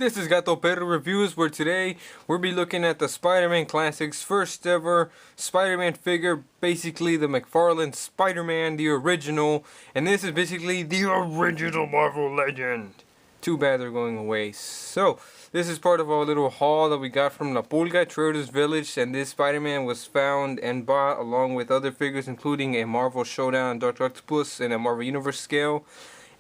This is GatoPerro Reviews, where today we'll be looking at the Spider-Man Classics first ever Spider-Man figure, basically the McFarlane Spider-Man, the original, and this is basically the original Marvel Legend. Too bad they're going away. So, this is part of our little haul that we got from La Pulga, Trader's Village, and this Spider-Man was found and bought along with other figures including a Marvel Showdown Dr. Octopus in a Marvel Universe scale,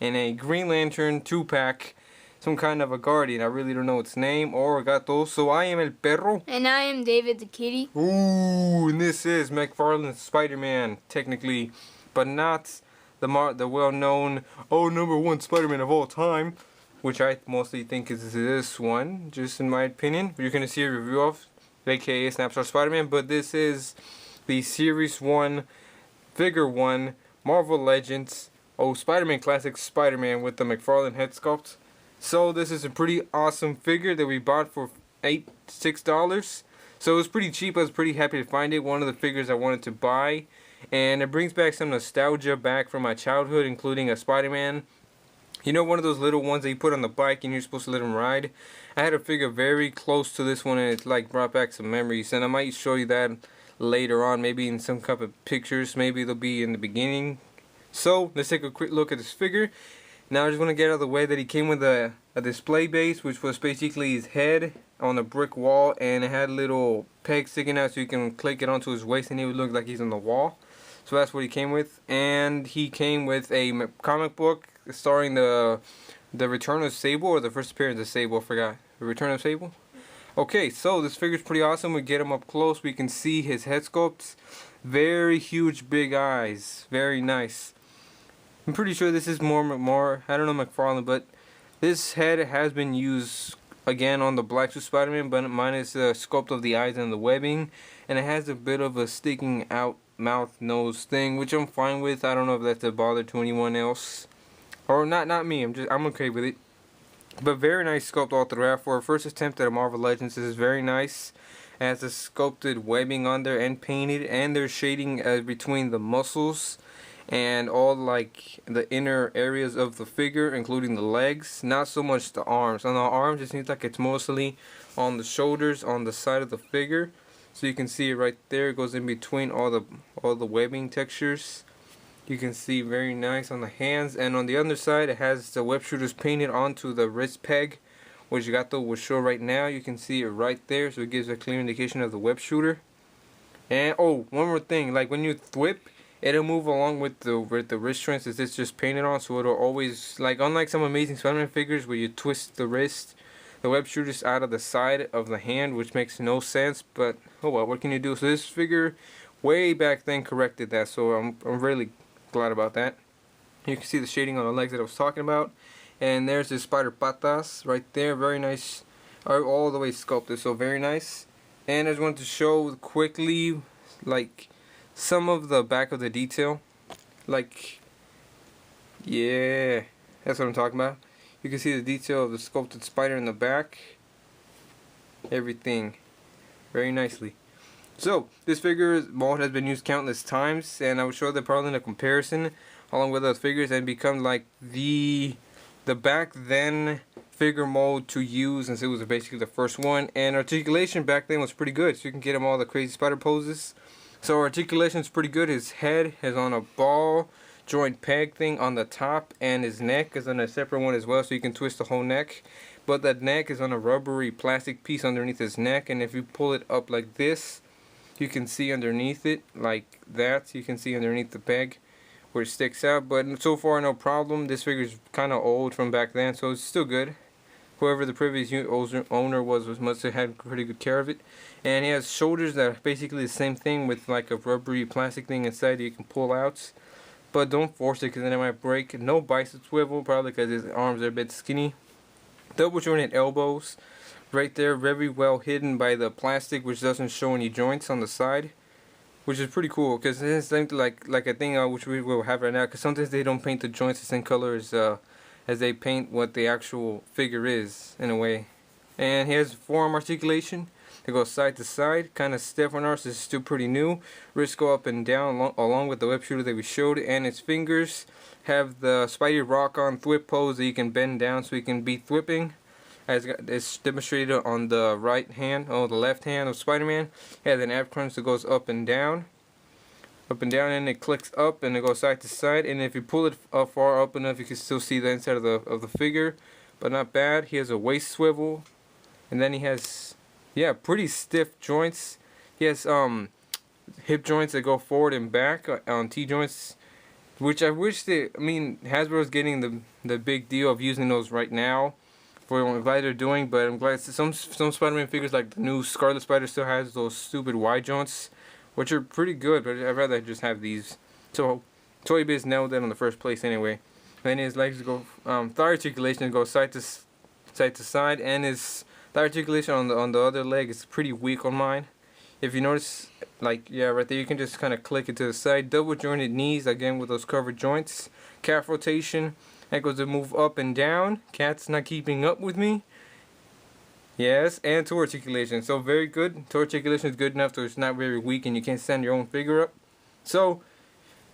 and a Green Lantern 2-pack, some kind of a guardian. I really don't know its name, or gato. So I am El Perro. And I am David the Kitty. Ooh, and this is McFarlane's Spider-Man, technically, but not the well-known, #1 Spider-Man of all time, which I mostly think is this one, just in my opinion. You're going to see a review of, aka Snapshot Spider-Man, but this is the Series 1, Figure 1, Marvel Legends, Spider-Man Classic Spider-Man with the McFarlane head sculpt. So this is a pretty awesome figure that we bought for $6. So it was pretty cheap. I was pretty happy to find it. One of the figures I wanted to buy. And it brings back some nostalgia back from my childhood, including a Spider-Man. You know, one of those little ones that you put on the bike and you're supposed to let him ride? I had a figure very close to this one, and it's like brought back some memories. And I might show you that later on, maybe in some couple of pictures. Maybe they'll be in the beginning. So let's take a quick look at this figure. Now I just want to get out of the way that he came with a display base, which was basically his head on a brick wall, and it had little pegs sticking out so you can click it onto his waist and he would look like he's on the wall. So that's what he came with. And he came with a comic book starring the Return of Sable, or the first appearance of Sable, I forgot. The Return of Sable? Okay, so this figure's pretty awesome. We get him up close, we can see his head sculpts. Very huge big eyes, very nice. I'm pretty sure this is more, I don't know McFarlane, but this head has been used again on the Black Suit Spider-Man, but minus the sculpt of the eyes and the webbing, and it has a bit of a sticking out mouth nose thing, which I'm fine with. I don't know if that's a bother to anyone else, or not me. I'm okay with it. But very nice sculpt all throughout. For a first attempt at a Marvel Legends, this is very nice. It has a sculpted webbing on there and painted, and there's shading between the muscles and all like the inner areas of the figure, including the legs. Not so much the arms. On the arms, it seems like it's mostly on the shoulders, on the side of the figure. So you can see it right there. It goes in between all the webbing textures. You can see very nice on the hands, and on the other side it has the web shooters painted onto the wrist peg, which Gato will show right now. You can see it right there, so it gives a clear indication of the web shooter. And one more thing, like when you whip, it'll move along with the wrist joints, as it's just painted on, so it'll always, like unlike some Amazing Spider-Man figures where you twist the wrist, the web shooter's out of the side of the hand, which makes no sense, but oh well, what can you do? So this figure way back then corrected that, so I'm really glad about that. You can see the shading on the legs that I was talking about, and there's the spider patas right there, very nice, all the way sculpted, so very nice. And I just wanted to show quickly like some of the back of the detail, like, yeah, that's what I'm talking about. You can see the detail of the sculpted spider in the back, everything very nicely. So this figure's mold has been used countless times, and I will show the probably in a comparison along with other figures, and become like the back then figure mold to use, since it was basically the first one. And articulation back then was pretty good, so you can get him all the crazy spider poses. So articulation is pretty good. His head is on a ball joint peg thing on the top, and his neck is on a separate one as well, so you can twist the whole neck. But that neck is on a rubbery plastic piece underneath his neck, and if you pull it up like this, you can see underneath it like that. You can see underneath the peg where it sticks out. But so far, no problem. This figure is kind of old from back then, so it's still good. Whoever the previous owner was must have had pretty good care of it. And he has shoulders that are basically the same thing, with like a rubbery plastic thing inside that you can pull out. But don't force it, because then it might break. No bicep swivel, probably because his arms are a bit skinny. Double jointed elbows right there, very well hidden by the plastic, which doesn't show any joints on the side, which is pretty cool, because it's something like a thing which we will have right now, because sometimes they don't paint the joints the same color as they paint what the actual figure is, in a way. And he has forearm articulation. They go side to side, kind of stiff on ours. This is still pretty new. Wrists go up and down along with the web shooter that we showed, and his fingers have the Spidey rock on thwip pose that you can bend down so he can be thwipping. as it's demonstrated on the right hand, or the left hand of Spider-Man. It has an ab crunch that goes up and down, and it clicks up and it goes side to side. And if you pull it far up enough, you can still see the inside of the figure, but not bad. He has a waist swivel, and then he has, yeah, pretty stiff joints. He has hip joints that go forward and back on T joints, which I wish I mean, Hasbro's getting the big deal of using those right now. I'm glad they're doing, but I'm glad some Spider-Man figures, like the new Scarlet Spider, still has those stupid wide joints, which are pretty good, but I'd rather just have these. So Toy Biz nailed that in the first place anyway. Then his legs go, thigh articulation goes side to side, and his thigh articulation on the other leg is pretty weak on mine. If you notice, like, yeah, right there, you can just kind of click it to the side. Double jointed knees, again with those covered joints. Calf rotation, that goes to move up and down. Cat's not keeping up with me. Yes, and toe articulation. So very good. Toe articulation is good enough so it's not very weak and you can't stand your own figure up. So,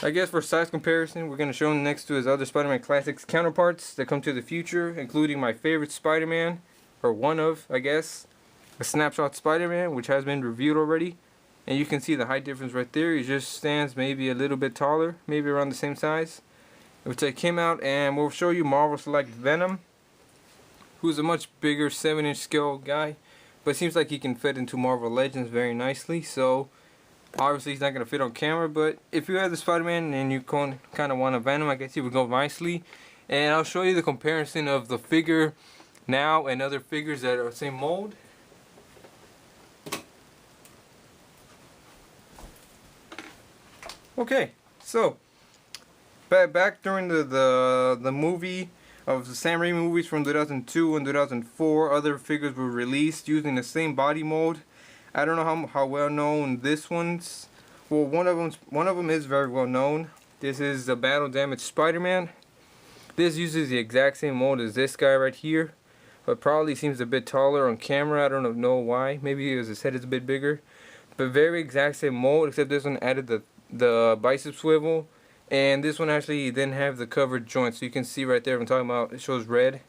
I guess for size comparison, we're going to show him next to his other Spider-Man Classics counterparts that come to the future, including my favorite Spider-Man, or one of, I guess, a Snapshot Spider-Man, which has been reviewed already. And you can see the height difference right there. He just stands maybe a little bit taller, maybe around the same size. We'll take him out and we'll show you Marvel Select Venom, who's a much bigger 7-inch scale guy, but it seems like he can fit into Marvel Legends very nicely. So obviously he's not going to fit on camera, but if you have the Spider-Man and you kind of want a Venom, I guess he would go nicely. And I'll show you the comparison of the figure now and other figures that are the same mold. Okay, so back during the movie of the Sam Raimi movies from 2002 and 2004, other figures were released using the same body mold. I don't know how well known this one's. Well, one of them is very well known. This is the Battle Damaged Spider-Man. This uses the exact same mold as this guy right here, but probably seems a bit taller on camera. I don't know why. Maybe because his head is a bit bigger. But very exact same mold, except this one added the bicep swivel, and this one actually didn't have the covered joints. So you can see right there, I'm talking about, it shows red.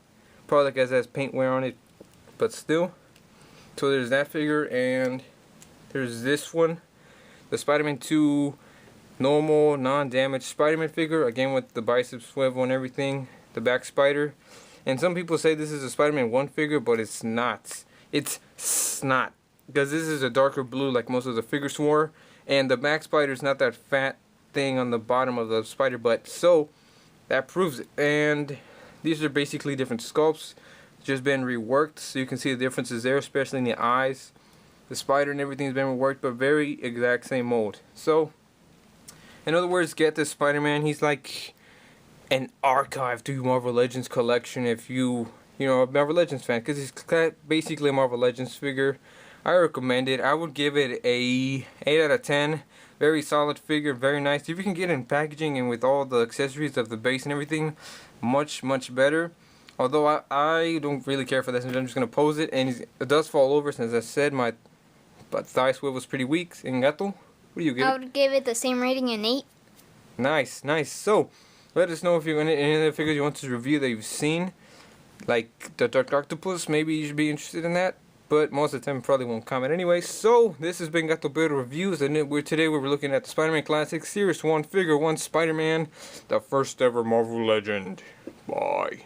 Probably like it has paint wear on it, but still. So there's that figure, and there's this one, the Spider-Man 2 normal non-damaged Spider-Man figure, again with the bicep swivel and everything, the back spider. And some people say this is a Spider-Man 1 figure, but it's not. It's not, because this is a darker blue like most of the figures were. And the back spider is not that fat thing on the bottom of the spider butt, so that proves it. And these are basically different sculpts, just been reworked, so you can see the differences there, especially in the eyes. The spider and everything's been reworked, but very exact same mold. So, in other words, get this Spider-Man. He's like an archive to your Marvel Legends collection if you know, a Marvel Legends fan, because he's basically a Marvel Legends figure. I recommend it. I would give it a 8 out of 10. Very solid figure, very nice. If you can get it in packaging and with all the accessories of the base and everything, much better. Although I don't really care for this, I'm just going to pose it, and it does fall over. Since I said my thigh swivel was pretty weak. And Gato, what do you give it? I would give it the same rating, an 8. Nice. So, let us know if you're any other figures you want to review that you've seen. Like the Dark Octopus, maybe you should be interested in that. But most of the time you probably won't comment anyway. So, this has been GatoPerro Reviews, and today we're looking at the Spider-Man Classics Series 1 Figure 1 Spider-Man, the first ever Marvel Legend. Bye.